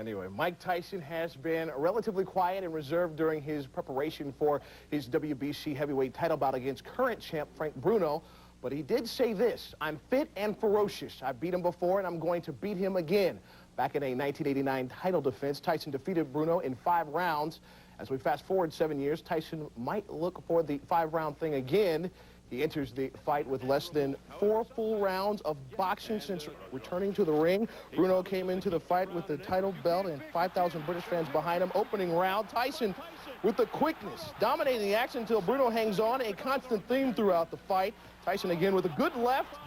Anyway, Mike Tyson has been relatively quiet and reserved during his preparation for his WBC heavyweight title bout against current champ Frank Bruno. But he did say this: "I'm fit and ferocious. I beat him before, and I'm going to beat him again." Back in a 1989 title defense, Tyson defeated Bruno in 5 rounds. As we fast forward 7 years, Tyson might look for the 5-round thing again. He enters the fight with less than 4 full rounds of boxing since returning to the ring. Bruno came into the fight with the title belt and 5,000 British fans behind him. Opening round, Tyson with the quickness, dominating the action until Bruno hangs on, a constant theme throughout the fight. Tyson again with a good left,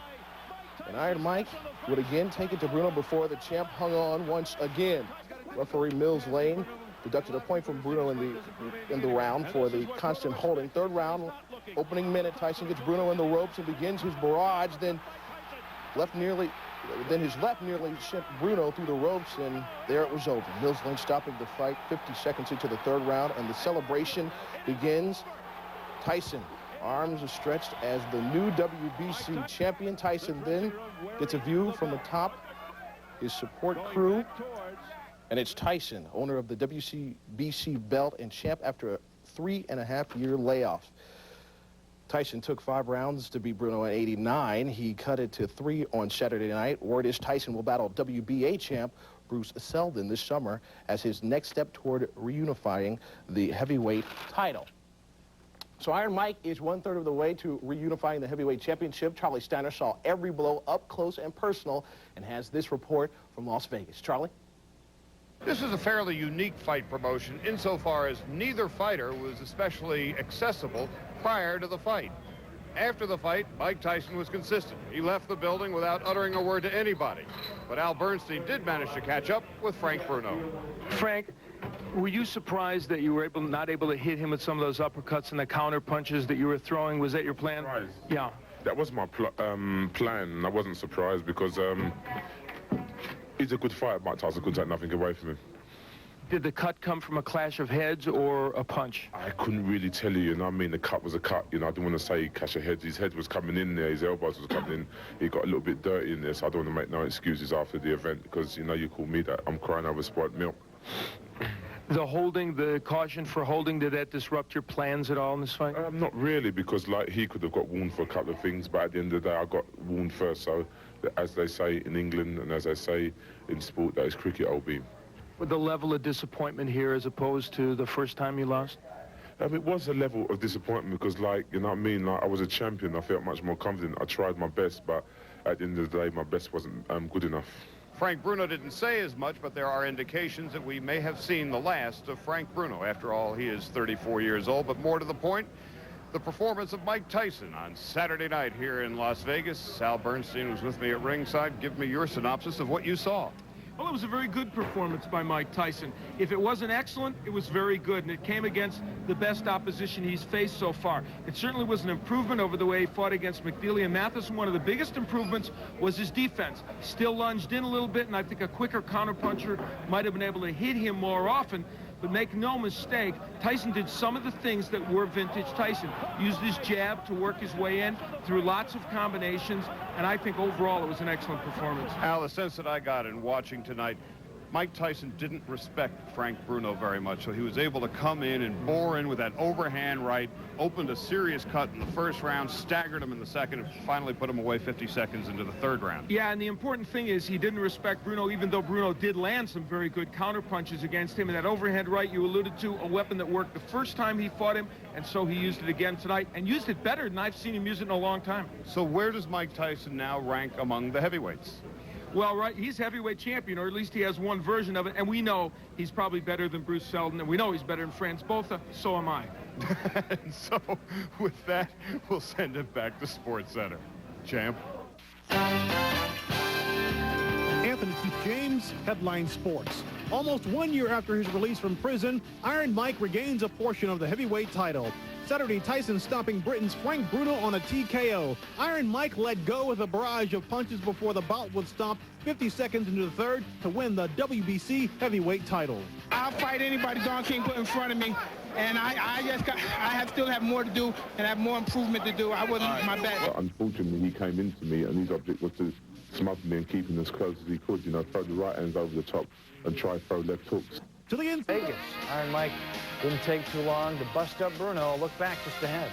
and Iron Mike would again take it to Bruno before the champ hung on once again. Referee Mills Lane deducted a point from Bruno in the round for the constant holding. 3rd round, opening minute, Tyson gets Bruno in the ropes and begins his barrage. Then his left nearly sent Bruno through the ropes, and there it was over. Mills Lane stopping the fight 50 seconds into the 3rd round, and the celebration begins. Tyson, arms are stretched as the new WBC champion. Tyson then gets a view from the top, his support crew. And it's Tyson, owner of the WBC belt and champ after a 3.5-year layoff. Tyson took 5 rounds to beat Bruno in '89. He cut it to 3 on Saturday night. Word is Tyson will battle WBA champ Bruce Seldon this summer as his next step toward reunifying the heavyweight title. So Iron Mike is 1/3 of the way to reunifying the heavyweight championship. Charlie Steiner saw every blow up close and personal and has this report from Las Vegas. Charlie? This is a fairly unique fight promotion insofar as neither fighter was especially accessible prior to the fight. After the fight, Mike Tyson was consistent. He left the building without uttering a word to anybody. But Al Bernstein did manage to catch up with Frank Bruno. Frank, were you surprised that you were not able to hit him with some of those uppercuts and the counter punches that you were throwing? Was that your plan? Surprised. Yeah. That was my plan. I wasn't surprised because he's a good fighter. Mike Tyson couldn't take nothing away from him. Did the cut come from a clash of heads or a punch? I couldn't really tell you, you know what I mean? The cut was a cut, you know. I didn't want to say clash of heads. His head was coming in there, his elbows was coming in. He got a little bit dirty in there, so I don't want to make no excuses after the event because, you know, you call me that. I'm crying over spoiled milk. The holding, the caution for holding, did that disrupt your plans at all in this fight? Not really, because, like, he could have got warned for a couple of things, but at the end of the day, I got warned first. So, as they say in England and as they say in sport, that is cricket, old beam. With the level of disappointment here as opposed to the first time you lost? It was a level of disappointment because, like, you know what I mean? Like, I was a champion. I felt much more confident. I tried my best, but at the end of the day, my best wasn't good enough. Frank Bruno didn't say as much, but there are indications that we may have seen the last of Frank Bruno. After all, he is 34 years old, but more to the point, the performance of Mike Tyson on Saturday night here in Las Vegas. Al Bernstein was with me at ringside. Give me your synopsis of what you saw. Well, it was a very good performance by Mike Tyson. If it wasn't excellent, it was very good, and it came against the best opposition he's faced so far. It certainly was an improvement over the way he fought against McNeely and Matheson. One of the biggest improvements was his defense. Still lunged in a little bit, and I think a quicker counterpuncher might have been able to hit him more often. But make no mistake, Tyson did some of the things that were vintage Tyson. Used his jab to work his way in through lots of combinations, and I think overall it was an excellent performance. Al, the sense that I got in watching tonight, Mike Tyson didn't respect Frank Bruno very much, so he was able to come in and bore in with that overhand right, opened a serious cut in the 1st round, staggered him in the 2nd, and finally put him away 50 seconds into the 3rd round. Yeah, and the important thing is he didn't respect Bruno, even though Bruno did land some very good counter punches against him. And that overhand right you alluded to, a weapon that worked the first time he fought him, and so he used it again tonight, and used it better than I've seen him use it in a long time. So where does Mike Tyson now rank among the heavyweights? Well, right, he's heavyweight champion, or at least he has one version of it, and we know he's probably better than Bruce Seldon, and we know he's better than Franz Botha, so am I. And so, with that, we'll send it back to SportsCenter. Champ. Anthony Keith James, Headline Sports. Almost 1 year after his release from prison, Iron Mike regains a portion of the heavyweight title. Saturday, Tyson stopping Britain's Frank Bruno on a TKO. Iron Mike let go with a barrage of punches before the bout would stop 50 seconds into the 3rd to win the WBC heavyweight title. I'll fight anybody Don King put in front of me, and I still have more to do and have more improvement to do. I wasn't my best. Unfortunately, he came into me, and his object was to smother me and keep him as close as he could, you know, throw the right hands over the top and try throw left hooks. To the inside. Vegas. Iron Mike didn't take too long to bust up Bruno. Look back just ahead.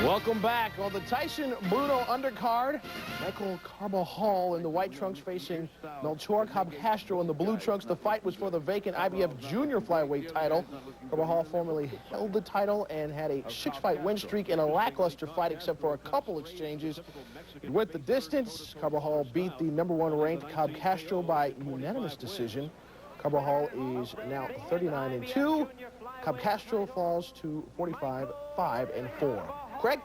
Welcome back on the Tyson-Bruno undercard. Michael Carbajal in the white trunks facing Melchor Castro in the blue trunks. The fight was for the vacant IBF junior flyweight title. Carbajal formerly held the title and had a 6-fight win streak in a lackluster fight except for a couple exchanges. It went the distance. Carbajal beat the #1 ranked Castro by unanimous decision. Carbajal is now 39-2. Castro falls to 45-5-4. Craig?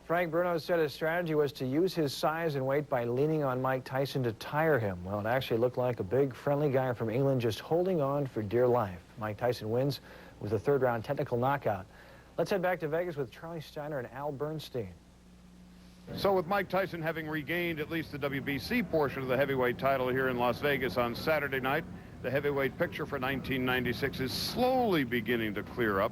Frank Bruno said his strategy was to use his size and weight by leaning on Mike Tyson to tire him. Well, it actually looked like a big, friendly guy from England just holding on for dear life. Mike Tyson wins with a third-round technical knockout. Let's head back to Vegas with Charlie Steiner and Al Bernstein. So with Mike Tyson having regained at least the WBC portion of the heavyweight title here in Las Vegas on Saturday night, the heavyweight picture for 1996 is slowly beginning to clear up.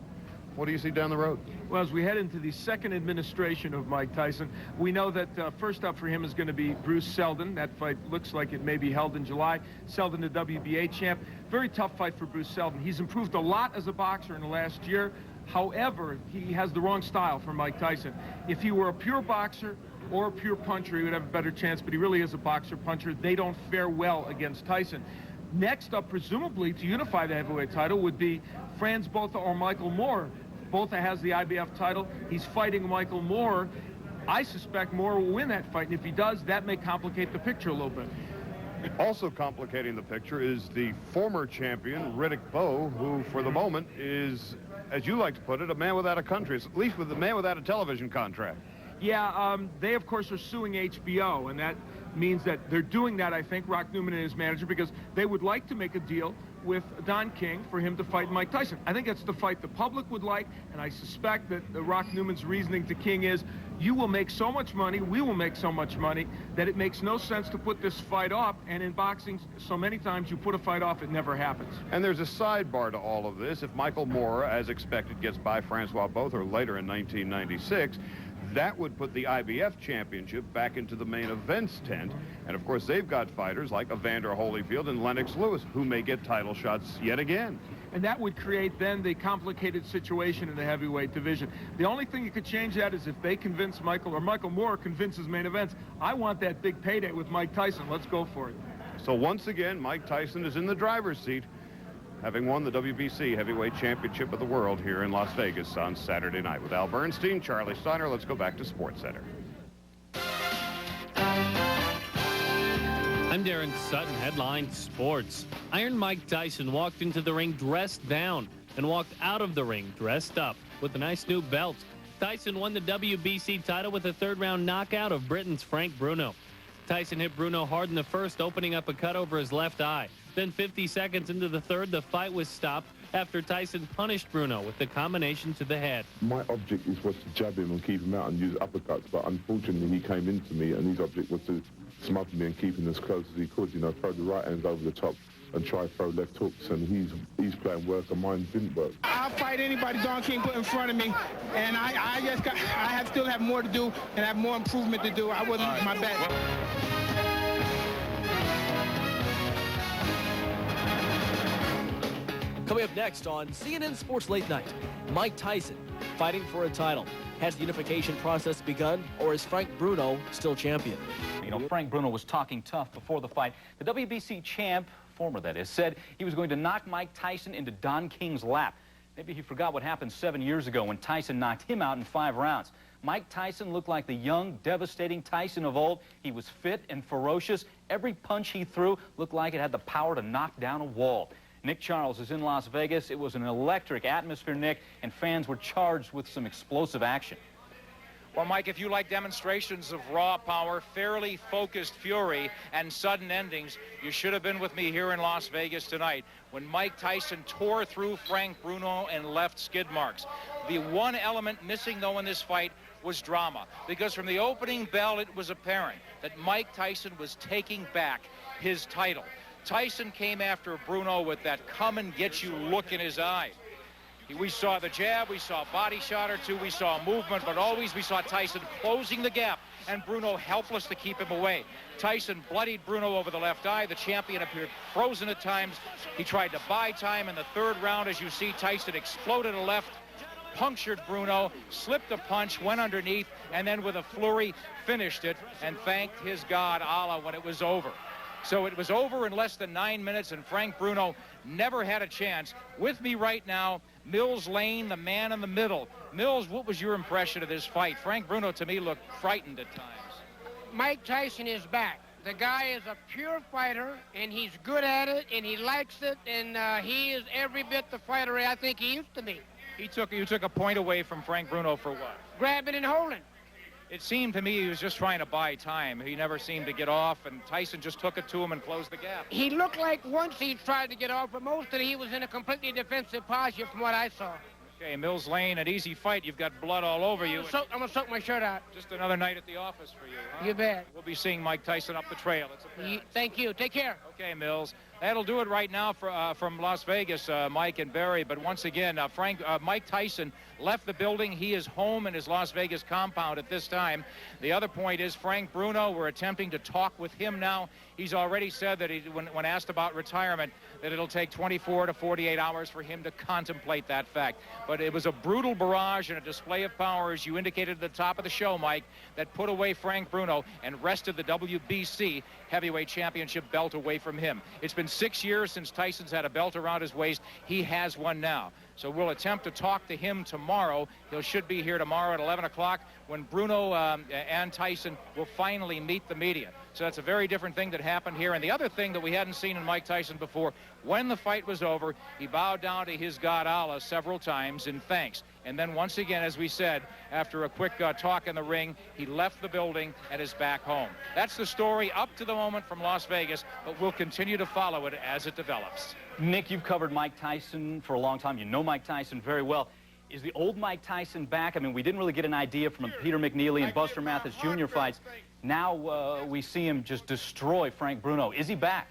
What do you see down the road? Well, as we head into the second administration of Mike Tyson, we know that first up for him is going to be Bruce Seldon. That fight looks like it may be held in July. Seldon, the WBA champ. Very tough fight for Bruce Seldon. He's improved a lot as a boxer in the last year. However, he has the wrong style for Mike Tyson. If he were a pure boxer or a pure puncher, he would have a better chance, but he really is a boxer-puncher. They don't fare well against Tyson. Next up, presumably, to unify the heavyweight title would be Franz Botha or Michael Moore. Botha has the IBF title. He's fighting Michael Moore. I suspect Moore will win that fight, and if he does, that may complicate the picture a little bit. Also complicating the picture is the former champion, Riddick Bowe, who for the moment is, as you like to put it, a man without a country, at least with a man without a television contract. Yeah, they, of course, are suing HBO, and that means that they're doing that, I think, Rock Newman and his manager, because they would like to make a deal with Don King for him to fight Mike Tyson. I think that's the fight the public would like, and I suspect that Rock Newman's reasoning to King is, you will make so much money, we will make so much money, that it makes no sense to put this fight off, and in boxing, so many times you put a fight off, it never happens. And there's a sidebar to all of this. If Michael Moore, as expected, gets by Francois Botha later in 1996, that would put the IBF championship back into the main events tent. And, of course, they've got fighters like Evander Holyfield and Lennox Lewis, who may get title shots yet again. And that would create then the complicated situation in the heavyweight division. The only thing that could change that is if they convince Michael, or Michael Moore convinces main events, I want that big payday with Mike Tyson. Let's go for it. So once again, Mike Tyson is in the driver's seat, having won the WBC Heavyweight Championship of the World here in Las Vegas on Saturday night. With Al Bernstein, Charlie Steiner, let's go back to SportsCenter. I'm Darren Sutton, headline sports. Iron Mike Tyson walked into the ring dressed down and walked out of the ring dressed up with a nice new belt. Tyson won the WBC title with a third-round knockout of Britain's Frank Bruno. Tyson hit Bruno hard in the first, opening up a cut over his left eye. Then 50 seconds into the third, the fight was stopped after Tyson punished Bruno with the combination to the head. My object was to jab him and keep him out and use uppercuts, but unfortunately he came into me and his object was to smother me and keep him as close as he could, you know, throw the right hands over the top and try throw left hooks, and he's playing work and mine didn't work. I'll fight anybody Don King put in front of me, and I still have more to do and have more improvement to do. I wasn't my best. Coming up next on CNN Sports Late Night, Mike Tyson fighting for a title. Has the unification process begun, or is Frank Bruno still champion? You know, Frank Bruno was talking tough before the fight. The WBC champ, former that is, said he was going to knock Mike Tyson into Don King's lap. Maybe he forgot what happened 7 years ago when Tyson knocked him out in 5 rounds. Mike Tyson looked like the young, devastating Tyson of old. He was fit and ferocious. Every punch he threw looked like it had the power to knock down a wall. Nick Charles is in Las Vegas. It was an electric atmosphere, Nick, and fans were charged with some explosive action. Well, Mike, if you like demonstrations of raw power, fairly focused fury, and sudden endings, you should have been with me here in Las Vegas tonight when Mike Tyson tore through Frank Bruno and left skid marks. The one element missing, though, in this fight was drama, because from the opening bell, it was apparent that Mike Tyson was taking back his title. Tyson came after Bruno with that come-and-get-you look in his eye. We saw the jab, we saw a body shot or two, we saw movement, but always we saw Tyson closing the gap and Bruno helpless to keep him away. Tyson bloodied Bruno over the left eye. The champion appeared frozen at times. He tried to buy time in the third round. As you see, Tyson exploded a left, punctured Bruno, slipped a punch, went underneath, and then with a flurry finished it and thanked his God, Allah, when it was over. So it was over in less than 9 minutes, and Frank Bruno never had a chance. With me right now, Mills Lane, the man in the middle. Mills, what was your impression of this fight? Frank Bruno, to me, looked frightened at times. Mike Tyson is back. The guy is a pure fighter, and he's good at it, and he likes it, and he is every bit the fighter I think he used to be. You took a point away from Frank Bruno for what? Grabbing and holding. It seemed to me he was just trying to buy time. He never seemed to get off, and Tyson just took it to him and closed the gap. He looked like once he tried to get off, but most of it he was in a completely defensive posture from what I saw. Okay, Mills Lane, an easy fight. You've got blood all over you. I'm going to soak my shirt out. Just another night at the office for you, huh? You bet. We'll be seeing Mike Tyson up the trail. Thank you. Take care. Okay, Mills. That'll do it right now from Las Vegas, Mike and Barry. But once again, Mike Tyson left the building. He is home in his Las Vegas compound at this time. The other point is Frank Bruno. We're attempting to talk with him now. He's already said that when asked about retirement, that it'll take 24 to 48 hours for him to contemplate that fact. But it was a brutal barrage and a display of power, as you indicated at the top of the show, Mike, that put away Frank Bruno and wrested the WBC heavyweight championship belt away from him. It's been 6 years since Tyson's had a belt around his waist. He has one now. So we'll attempt to talk to him tomorrow. He should be here tomorrow at 11 o'clock when Bruno and Tyson will finally meet the media. So that's a very different thing that happened here. And the other thing that we hadn't seen in Mike Tyson before, when the fight was over, he bowed down to his God Allah several times in thanks. And then once again, as we said, after a quick talk in the ring, he left the building and is back home. That's the story up to the moment from Las Vegas, but we'll continue to follow it as it develops. Nick, you've covered Mike Tyson for a long time. You know Mike Tyson very well. Is the old Mike Tyson back? I mean, we didn't really get an idea from Peter McNeely and Buster Mathis Jr. fights. Now we see him just destroy Frank Bruno. Is he back?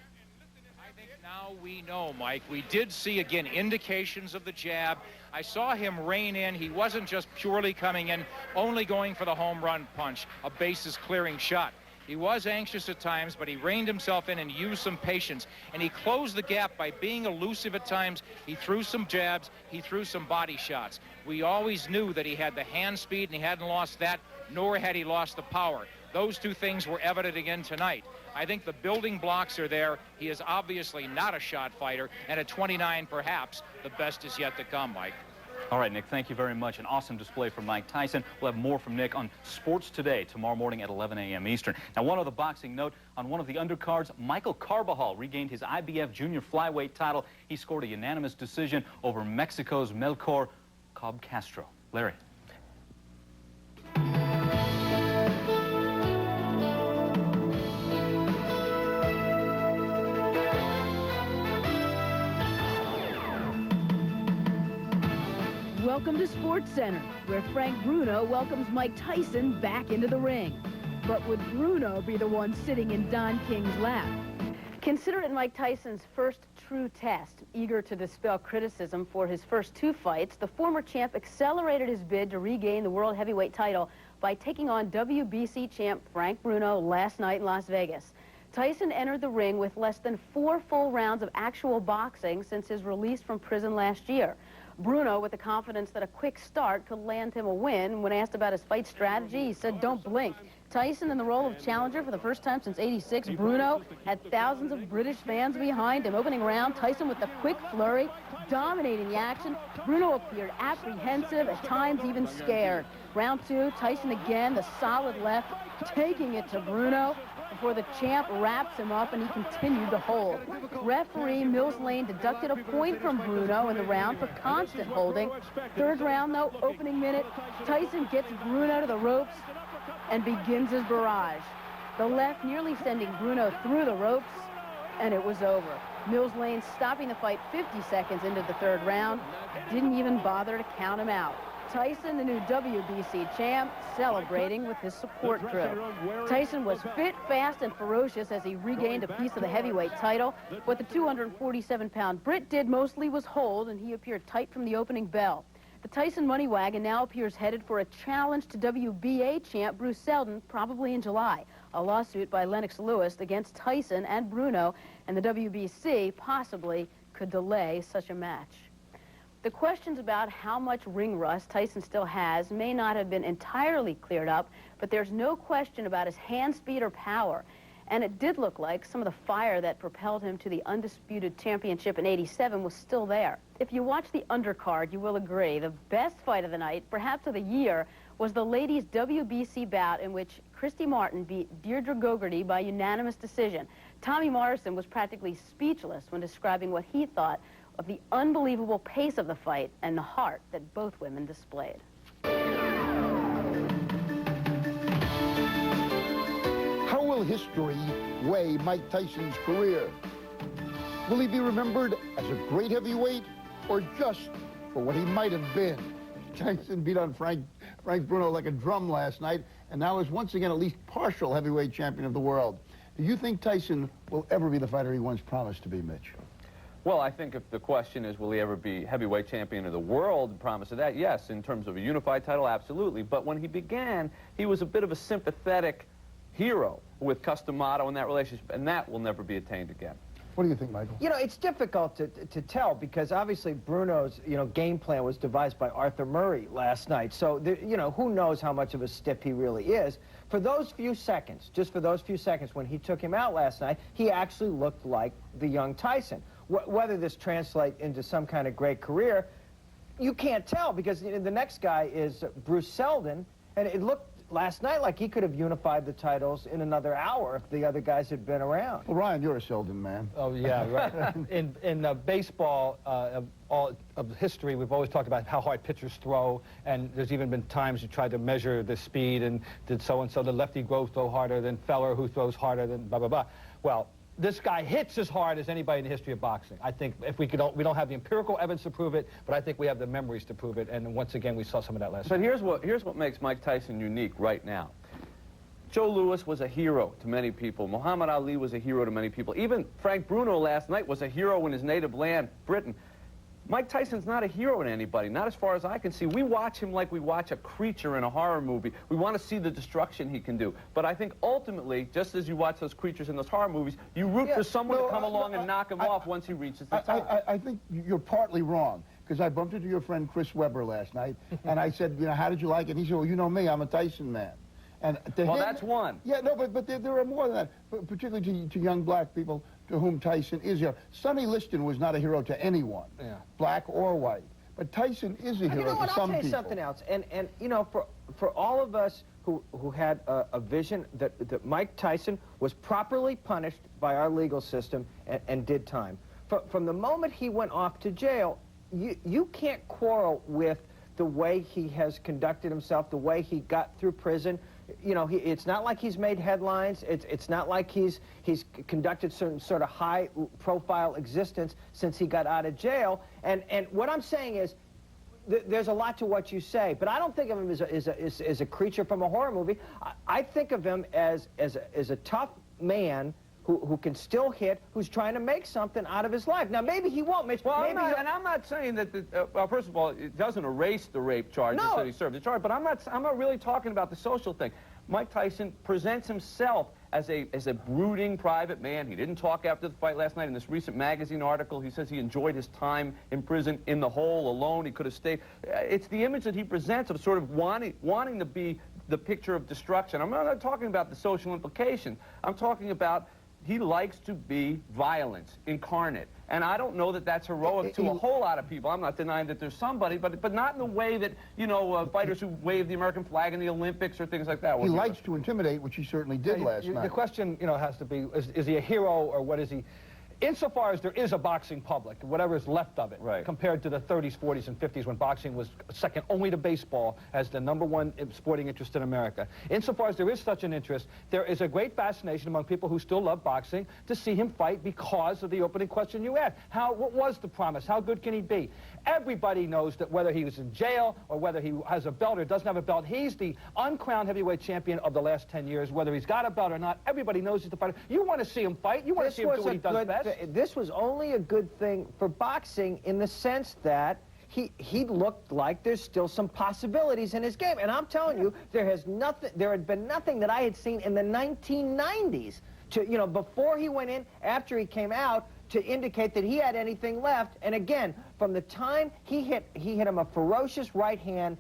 I think now we know, Mike. We did see, again, indications of the jab. I saw him rein in. He wasn't just purely coming in, only going for the home run punch, a bases-clearing shot. He was anxious at times, but he reined himself in and used some patience. And he closed the gap by being elusive at times. He threw some jabs. He threw some body shots. We always knew that he had the hand speed, and he hadn't lost that, nor had he lost the power. Those two things were evident again tonight. I think the building blocks are there. He is obviously not a shot fighter, and at 29, perhaps, the best is yet to come, Mike. All right, Nick, thank you very much. An awesome display from Mike Tyson. We'll have more from Nick on Sports Today tomorrow morning at 11 a.m. Eastern. Now, one other boxing note. On one of the undercards, Michael Carbajal regained his IBF junior flyweight title. He scored a unanimous decision over Mexico's Melchor Cobb Castro. Larry. Welcome to Sports Center, where Frank Bruno welcomes Mike Tyson back into the ring. But would Bruno be the one sitting in Don King's lap? Consider it Mike Tyson's first true test. Eager to dispel criticism for his first two fights, the former champ accelerated his bid to regain the world heavyweight title by taking on WBC champ Frank Bruno last night in Las Vegas. Tyson entered the ring with less than 4 full rounds of actual boxing since his release from prison last year. Bruno, with the confidence that a quick start could land him a win, when asked about his fight strategy, he said, "Don't blink." Tyson in the role of challenger for the first time since '86. Bruno had thousands of British fans behind him. Opening round, Tyson with the quick flurry, dominating the action. Bruno appeared apprehensive, at times even scared. Round 2, Tyson again, the solid left, taking it to Bruno before the champ wraps him up, and he continued to hold. Referee Mills Lane deducted a point from Bruno in the round for constant holding. Third round, though, opening minute, Tyson gets Bruno to the ropes and begins his barrage. The left nearly sending Bruno through the ropes, and it was over. Mills Lane stopping the fight 50 seconds into the third round, didn't even bother to count him out. Tyson, the new WBC champ, celebrating with his support crew. Tyson was fit, fast, and ferocious as he regained a piece of the heavyweight title. What the 247-pound Brit did mostly was hold, and he appeared tight from the opening bell. The Tyson money wagon now appears headed for a challenge to WBA champ Bruce Seldon, probably in July. A lawsuit by Lennox Lewis against Tyson and Bruno, and the WBC possibly could delay such a match. The questions about how much ring rust Tyson still has may not have been entirely cleared up, but there's no question about his hand speed or power. And it did look like some of the fire that propelled him to the undisputed championship in '87 was still there. If you watch the undercard, you will agree the best fight of the night, perhaps of the year, was the ladies' WBC bout in which Christy Martin beat Deirdre Gogarty by unanimous decision. Tommy Morrison was practically speechless when describing what he thought of the unbelievable pace of the fight and the heart that both women displayed. How will history weigh Mike Tyson's career? Will he be remembered as a great heavyweight or just for what he might have been? Tyson beat on Frank Bruno like a drum last night and now is once again at least partial heavyweight champion of the world. Do you think Tyson will ever be the fighter he once promised to be, Mitch? Well, I think if the question is, will he ever be heavyweight champion of the world, the promise of that, yes. In terms of a unified title, absolutely. But when he began, he was a bit of a sympathetic hero with Cus D'Amato and that relationship, and that will never be attained again. What do you think, Michael? You know, it's difficult to tell because obviously Bruno's, game plan was devised by Arthur Murray last night. So, who knows how much of a stiff he really is. For those few seconds, just for those few seconds when he took him out last night, he actually looked like the young Tyson. Whether this translates into some kind of great career, you can't tell because the next guy is Bruce Seldon, and it looked last night like he could have unified the titles in another hour if the other guys had been around. Well, Ryan, you're a Seldon man. Oh, yeah, right. in baseball, of history, we've always talked about how hard pitchers throw, and there's even been times you tried to measure the speed, and did so-and-so, the lefty go throw harder than Feller, who throws harder than blah, blah, blah. Well, this guy hits as hard as anybody in the history of boxing. I think if we don't have the empirical evidence to prove it, but I think we have the memories to prove it, and once again, we saw some of that last night. But here's what makes Mike Tyson unique right now. Joe Louis was a hero to many people. Muhammad Ali was a hero to many people. Even Frank Bruno last night was a hero in his native land, Britain. Mike Tyson's not a hero to anybody, not as far as I can see. We watch him like we watch a creature in a horror movie. We want to see the destruction he can do. But I think ultimately, just as you watch those creatures in those horror movies, you root for someone to come along and knock him off once he reaches the top. I think you're partly wrong, because I bumped into your friend Chris Webber last night, and I said, how did you like it? And he said, well, you know me, I'm a Tyson man. And well, that's one. Yeah, no, but there are more than that, particularly to young black people to whom Tyson is a hero. Sonny Liston was not a hero to anyone, black or white. But Tyson is a hero to some people. I'll tell you something else. And for all of us who had a vision that Mike Tyson was properly punished by our legal system and did time, from the moment he went off to jail, you can't quarrel with the way he has conducted himself, the way he got through prison. It's not like he's made headlines. It's not like he's conducted some sort of high-profile existence since he got out of jail. And what I'm saying is, there's a lot to what you say, but I don't think of him as a creature from a horror movie. I think of him as a tough man who can still hit, who's trying to make something out of his life. Now, maybe he won't, Mitch. Well, maybe I'm not saying that, well, first of all, it doesn't erase the rape charges that he served the charge, but I'm not really talking about the social thing. Mike Tyson presents himself as a brooding private man. He didn't talk after the fight last night. In this recent magazine article, he says he enjoyed his time in prison in the hole alone. He could have stayed. It's the image that he presents of sort of wanting to be the picture of destruction. I'm not talking about the social implications. I'm talking about he likes to be violence incarnate. And I don't know that that's heroic to a whole lot of people. I'm not denying that there's somebody, but not in the way that, fighters who wave the American flag in the Olympics or things like that. He likes to intimidate, which he certainly did last night. The question, has to be, is he a hero or what is he? insofar as there is a boxing public, whatever is left of it, compared to the 30s, 40s, and 50s when boxing was second only to baseball as the #1 sporting interest in America. Insofar as there is such an interest, there is a great fascination among people who still love boxing to see him fight because of the opening question you asked. What was the promise? How good can he be? Everybody knows that whether he was in jail or whether he has a belt or doesn't have a belt, he's the uncrowned heavyweight champion of the last 10 years. Whether he's got a belt or not, everybody knows he's the fighter. You want to see him fight. You want to see him do what he does best. This was only a good thing for boxing in the sense that he looked like there's still some possibilities in his game. And I'm telling you, there had been nothing that I had seen in the 1990s to, you know, before he went in, after he came out, to indicate that he had anything left. And again, from the time he hit him a ferocious right hand,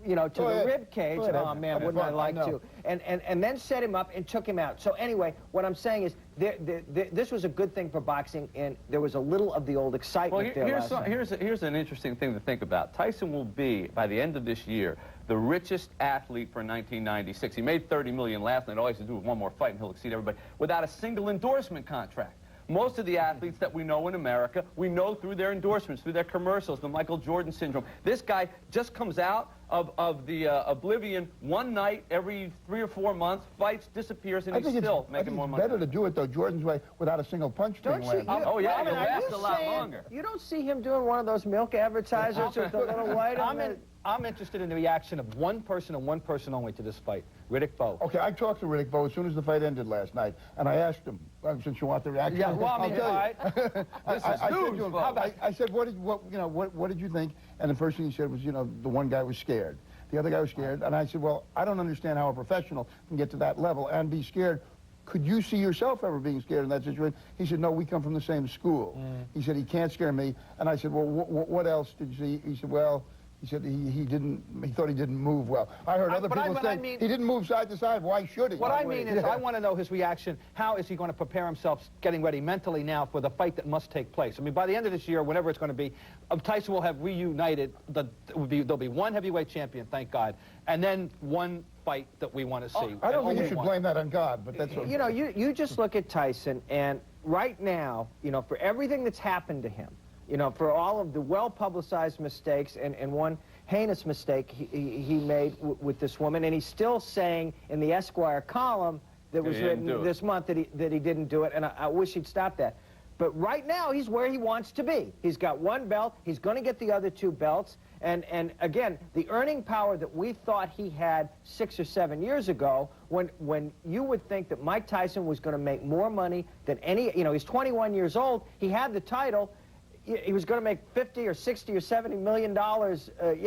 you know, to the rib cage. Oh man, wouldn't I like to? And then set him up and took him out. So anyway, what I'm saying is, this was a good thing for boxing, and there was a little of the old excitement there. Here's an interesting thing to think about. Tyson will be, by the end of this year, the richest athlete for 1996. He made $30 million last night. All he has to do is one more fight, and he'll exceed everybody without a single endorsement contract. Most of the athletes that we know in America, we know through their endorsements, through their commercials, the Michael Jordan syndrome. This guy just comes out of the oblivion one night every 3 or 4 months, fights, disappears, and he's still making more money. It's better to do it, though, Jordan's way, without a single punch being landed. Oh, yeah, it'll last a lot longer. You don't see him doing one of those milk advertisers with the little white on it? I'm interested in the reaction of one person and one person only to this fight, Riddick Bowe. Okay, I talked to Riddick Bowe as soon as the fight ended last night, and I asked him, since you want the reaction, yeah, well, I mean, I said, what did you think? And the first thing he said was, you know, the one guy was scared. The other guy was scared, and I said, well, I don't understand how a professional can get to that level and be scared. Could you see yourself ever being scared in that situation? He said, no, we come from the same school. He said, he can't scare me. And I said, well, what else did you see? He said, well, he said he thought he didn't move well. I heard other people say he didn't move side to side. Why should he? What I mean is, I want to know his reaction. How is he going to prepare himself, getting ready mentally now for the fight that must take place? I mean, by the end of this year, whenever it's going to be, Tyson will have reunited. There'll be one heavyweight champion, thank God, and then one fight that we want to see. I don't think you should blame that on God, but that's okay. You know, you just look at Tyson, and right now, you know, for everything that's happened to him, you know, for all of the well-publicized mistakes and one heinous mistake he made with this woman, and he's still saying in the Esquire column that was written this month that he didn't do it, and I wish he'd stop that. But right now, he's where he wants to be. He's got one belt. He's going to get the other 2 belts. And again, the earning power that we thought he had 6 or 7 years ago, when you would think that Mike Tyson was going to make more money than any, you know, he's 21 years old. He had the title. He was going to make $50 or $60 or $70 million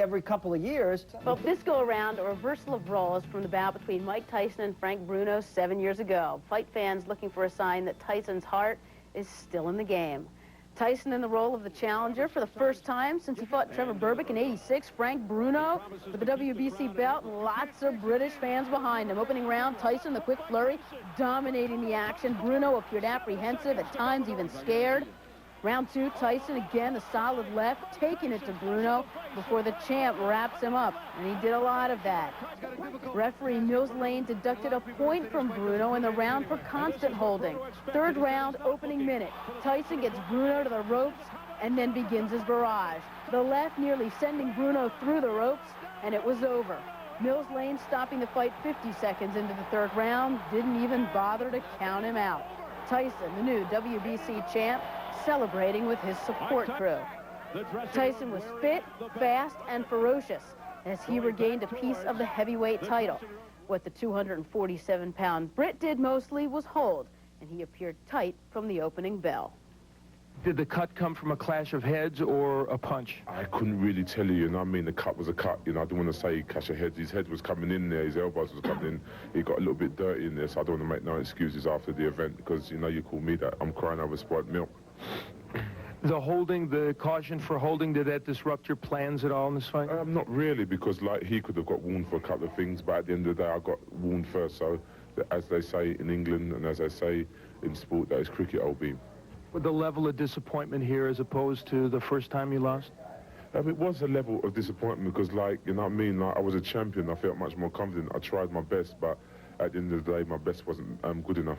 every couple of years. Well, this go around, a reversal of roles from the bout between Mike Tyson and Frank Bruno 7 years ago. Fight fans looking for a sign that Tyson's heart is still in the game. Tyson in the role of the challenger for the first time since he fought Trevor Berbick in '86. Frank Bruno with the WBC belt, lots of British fans behind him. Opening round, Tyson, the quick flurry, dominating the action. Bruno appeared apprehensive, at times even scared. Round 2, Tyson again, a solid left, taking it to Bruno before the champ wraps him up, and he did a lot of that. Referee Mills Lane deducted a point from Bruno in the round for constant holding. 3rd round, opening minute. Tyson gets Bruno to the ropes and then begins his barrage. The left nearly sending Bruno through the ropes, and it was over. Mills Lane stopping the fight 50 seconds into the 3rd round, didn't even bother to count him out. Tyson, the new WBC champ, celebrating with his support crew. Tyson was fit, fast, and ferocious as he regained a piece of the heavyweight title. What the 247-pound Brit did mostly was hold, and he appeared tight from the opening bell. Did the cut come from a clash of heads or a punch? I couldn't really tell you, you know what I mean? The cut was a cut, you know, I don't want to say clash of heads. His head was coming in there, his elbows was coming in. He got a little bit dirty in there, so I don't want to make no excuses after the event because, you know, you call me that. I'm crying over spoiled milk. The holding, the caution for holding, did that disrupt your plans at all in this fight? Not really, because, like, he could have got warned for a couple of things, but at the end of the day, I got warned first, so as they say in England and as they say in sport, that is cricket, old beam. With the level of disappointment here as opposed to the first time you lost? It was a level of disappointment because, like, you know what I mean, like, I was a champion, I felt much more confident, I tried my best, but at the end of the day, my best wasn't good enough.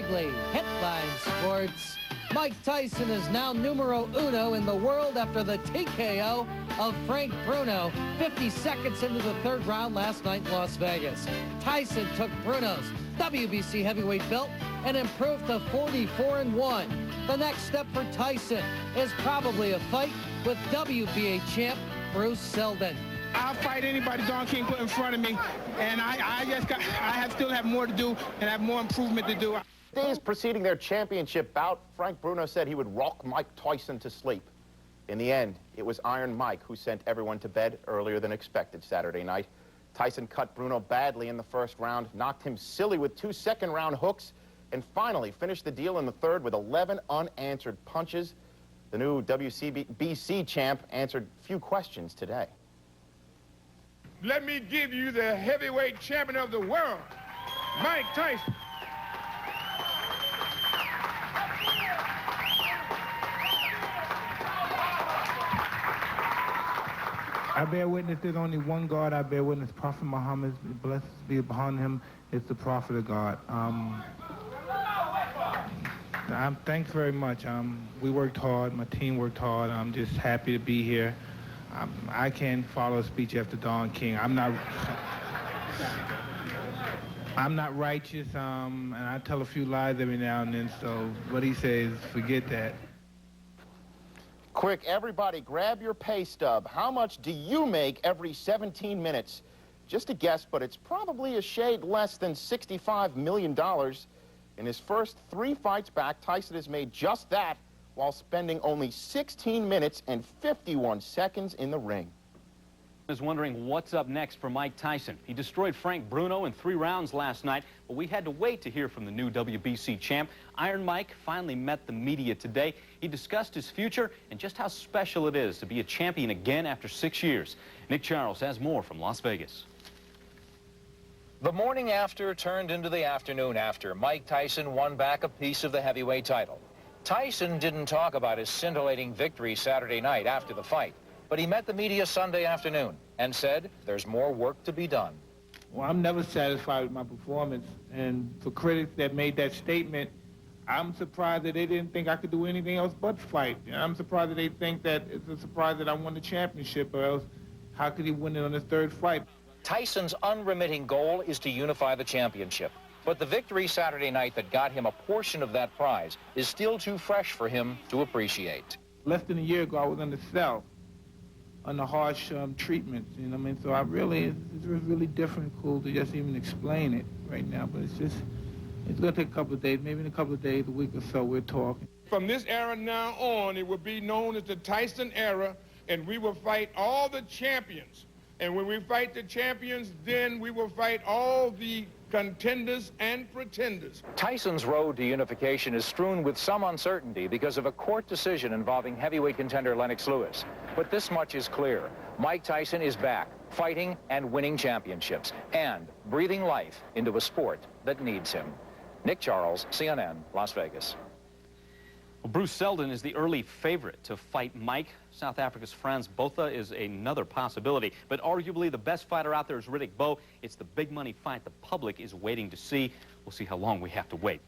Bagley, Headline Sports. Mike Tyson is now numero uno in the world after the TKO of Frank Bruno 50 seconds into the third round last night in Las Vegas. Tyson took Bruno's WBC heavyweight belt and improved to 44-1. The next step for Tyson is probably a fight with WBA champ Bruce Seldon. I'll fight anybody Don King put in front of me, and I still have more to do and have more improvement to do. Days preceding their championship bout, Frank Bruno said he would rock Mike Tyson to sleep. In the end, it was Iron Mike who sent everyone to bed earlier than expected Saturday night. Tyson cut Bruno badly in the first round, knocked him silly with 2 second-round hooks, and finally finished the deal in the third with 11 unanswered punches. The new WBC champ answered few questions today. Let me give you the heavyweight champion of the world, Mike Tyson. I bear witness there's only one God. I bear witness Prophet Muhammad, blessed be upon him, is the prophet of God. Thanks very much. We worked hard. My team worked hard. I'm just happy to be here. I can't follow a speech after Don King. I'm not righteous, and I tell a few lies every now and then, so what he says, forget that. Quick, everybody, grab your pay stub. How much do you make every 17 minutes? Just a guess, but it's probably a shade less than $65 million. In his first 3 fights back, Tyson has made just that while spending only 16 minutes and 51 seconds in the ring. Is wondering what's up next for Mike Tyson. He destroyed Frank Bruno in 3 rounds last night, but we had to wait to hear from the new WBC champ. Iron Mike finally met the media today. He discussed his future and just how special it is to be a champion again after 6 years. Nick Charles has more from Las Vegas. The morning after turned into the afternoon after. Mike Tyson won back a piece of the heavyweight title. Tyson didn't talk about his scintillating victory Saturday night after the fight, but he met the media Sunday afternoon and said there's more work to be done. Well, I'm never satisfied with my performance, and for critics that made that statement, I'm surprised that they didn't think I could do anything else but fight. I'm surprised that they think that it's a surprise that I won the championship, or else how could he win it on his 3rd fight? Tyson's unremitting goal is to unify the championship, but the victory Saturday night that got him a portion of that prize is still too fresh for him to appreciate. Less than a year ago, I was under cell, under harsh treatments, you know what I mean? So it's really difficult to just even explain it right now, but it's gonna take a couple of days, maybe in a couple of days, a week or so, we're talking. From this era now on, it will be known as the Tyson era, and we will fight all the champions. And when we fight the champions, then we will fight all the contenders and pretenders. Tyson's road to unification is strewn with some uncertainty because of a court decision involving heavyweight contender Lennox Lewis. But this much is clear. Mike Tyson is back, fighting and winning championships, and breathing life into a sport that needs him. Nick Charles, CNN, Las Vegas. Well, Bruce Seldon is the early favorite to fight Mike. South Africa's Frans Botha is another possibility, but arguably the best fighter out there is Riddick Bowe. It's the big money fight the public is waiting to see. We'll see how long we have to wait.